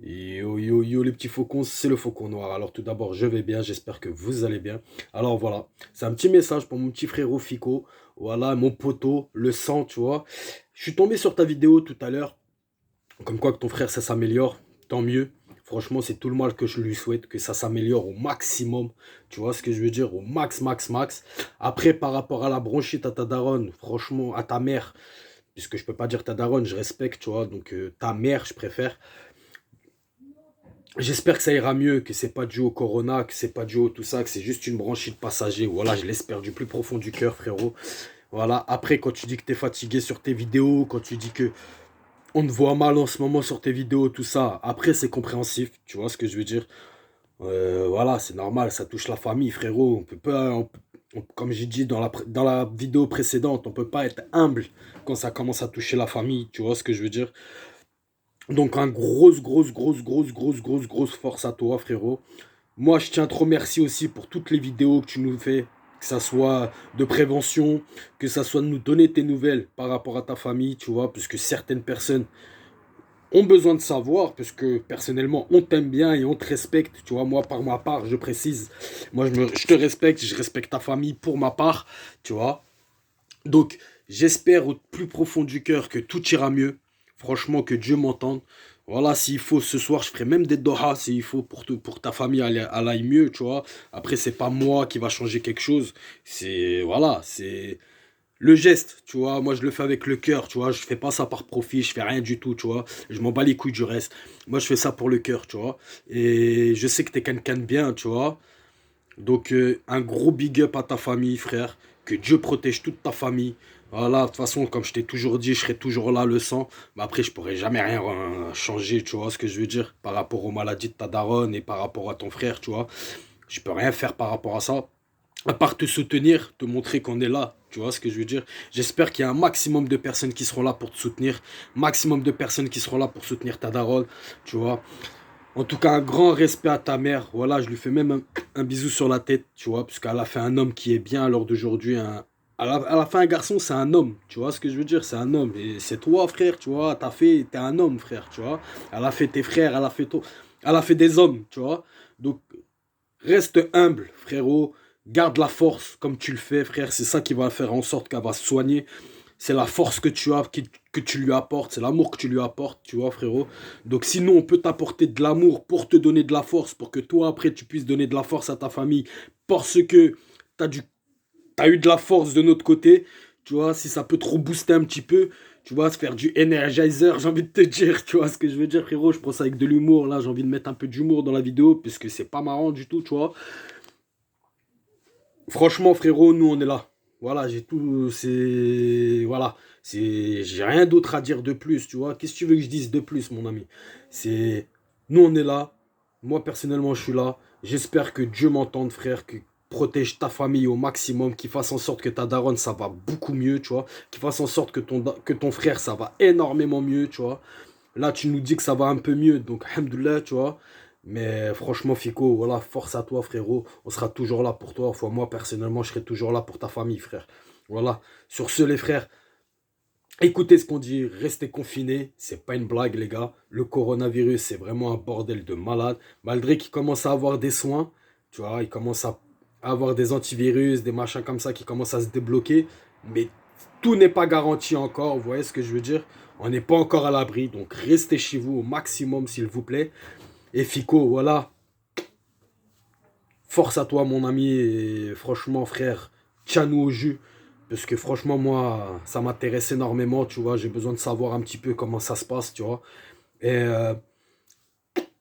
Yo yo yo les petits faucons, c'est le faucon noir. Alors tout d'abord, je vais bien, j'espère que vous allez bien. Alors voilà, c'est un petit message pour mon petit frérot Fico. Voilà, mon poteau, le sang, tu vois. Je suis tombé sur ta vidéo tout à l'heure, comme quoi que ton frère, ça s'améliore, tant mieux. Franchement, c'est tout le mal que je lui souhaite, que ça s'améliore au maximum. Tu vois ce que je veux dire? Au max, max, max. Après, par rapport à la bronchite à ta daronne, franchement, à ta mère, puisque je peux pas dire ta daronne, je respecte, tu vois. Donc ta mère, je préfère. J'espère que ça ira mieux, que c'est pas dû au corona, que c'est pas dû au tout ça, que c'est juste une bronchite passager. Voilà, je l'espère du plus profond du cœur, frérot. Voilà, après, quand tu dis que t'es fatigué sur tes vidéos, quand tu dis que on te voit mal en ce moment sur tes vidéos, tout ça, après, c'est compréhensif, tu vois ce que je veux dire. Voilà, c'est normal, ça touche la famille, frérot. On peut pas, comme j'ai dit dans la vidéo précédente, on peut pas être humble quand ça commence à toucher la famille, tu vois ce que je veux dire. Donc, un grosse force à toi, frérot. Moi, je tiens à te remercier aussi pour toutes les vidéos que tu nous fais, que ça soit de prévention, que ça soit de nous donner tes nouvelles par rapport à ta famille, tu vois, puisque certaines personnes ont besoin de savoir, puisque personnellement, on t'aime bien et on te respecte, tu vois, moi, par ma part, je précise, moi, je te respecte, je respecte ta famille pour ma part, tu vois. Donc, j'espère au plus profond du cœur que tout ira mieux. Franchement, que Dieu m'entende. Voilà, s'il faut, ce soir, je ferai même des doha, s'il faut, pour ta famille, elle aille mieux, tu vois. Après, c'est pas moi qui va changer quelque chose. Voilà, c'est le geste, tu vois. Moi, je le fais avec le cœur, tu vois. Je fais pas ça par profit, je fais rien du tout, tu vois. Je m'en bats les couilles du reste. Moi, je fais ça pour le cœur, tu vois. Et je sais que t'es quelqu'un de bien, tu vois. Donc, un gros big up à ta famille, frère. Que Dieu protège toute ta famille. Voilà, de toute façon, comme je t'ai toujours dit, je serai toujours là, le sang. Mais après, je pourrai jamais rien changer, tu vois ce que je veux dire, par rapport aux maladies de ta daronne et par rapport à ton frère, tu vois. Je peux rien faire par rapport à ça. À part te soutenir, te montrer qu'on est là. Tu vois ce que je veux dire? J'espère qu'il y a un maximum de personnes qui seront là pour te soutenir. Maximum de personnes qui seront là pour soutenir ta daronne. Tu vois? En tout cas, un grand respect à ta mère. Voilà, je lui fais même un bisou sur la tête, tu vois, puisqu'elle a fait un homme qui est bien à l'heure d'aujourd'hui. Elle a fait un garçon, c'est un homme, tu vois ce que je veux dire, c'est un homme. Et c'est toi, frère, tu vois, t'es un homme, frère, tu vois. Elle a fait tes frères, elle a fait des hommes, tu vois. Donc, reste humble, frérot. Garde la force comme tu le fais, frère. C'est ça qui va faire en sorte qu'elle va se soigner. C'est la force que tu as, que tu lui apportes. C'est l'amour que tu lui apportes, tu vois, frérot. Donc, sinon, on peut t'apporter de l'amour pour te donner de la force, pour que toi, après, tu puisses donner de la force à ta famille. Parce que t'as t'as eu de la force de notre côté. Tu vois, si ça peut trop booster un petit peu, tu vois, se faire du energizer, j'ai envie de te dire, tu vois ce que je veux dire, frérot. Je prends ça avec de l'humour. Là, j'ai envie de mettre un peu d'humour dans la vidéo, puisque c'est pas marrant du tout, tu vois. Franchement, frérot, nous, on est là. Voilà, j'ai tout. C'est. Voilà. J'ai rien d'autre à dire de plus, tu vois. Qu'est-ce que tu veux que je dise de plus, mon ami? C'est. Nous, on est là. Moi, personnellement, je suis là. J'espère que Dieu m'entende, frère. Que protège ta famille au maximum. Qu'il fasse en sorte que ta daronne, ça va beaucoup mieux, tu vois. Qu'il fasse en sorte que ton frère, ça va énormément mieux, tu vois. Là, tu nous dis que ça va un peu mieux, donc, alhamdoulilah, tu vois. Mais franchement, Fico, voilà, force à toi, frérot. On sera toujours là pour toi. Enfin, moi, personnellement, je serai toujours là pour ta famille, frère. Voilà. Sur ce, les frères, écoutez ce qu'on dit. Restez confinés. C'est pas une blague, les gars. Le coronavirus, c'est vraiment un bordel de malade. Malgré qu'il commence à avoir des soins, tu vois, il commence à avoir des antivirus, des machins comme ça qui commencent à se débloquer. Mais tout n'est pas garanti encore. Vous voyez ce que je veux dire? On n'est pas encore à l'abri. Donc, restez chez vous au maximum, s'il vous plaît. Et Fico, voilà. Force à toi, mon ami. Et franchement, frère, tiens-nous au jus. Parce que franchement, moi, ça m'intéresse énormément, tu vois. J'ai besoin de savoir un petit peu comment ça se passe, tu vois. Et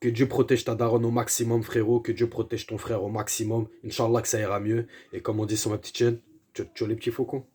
que Dieu protège ta daronne au maximum, frérot. Que Dieu protège ton frère au maximum. Inch'Allah que ça ira mieux. Et comme on dit sur ma petite chaîne, tcho tcho les petits faucons.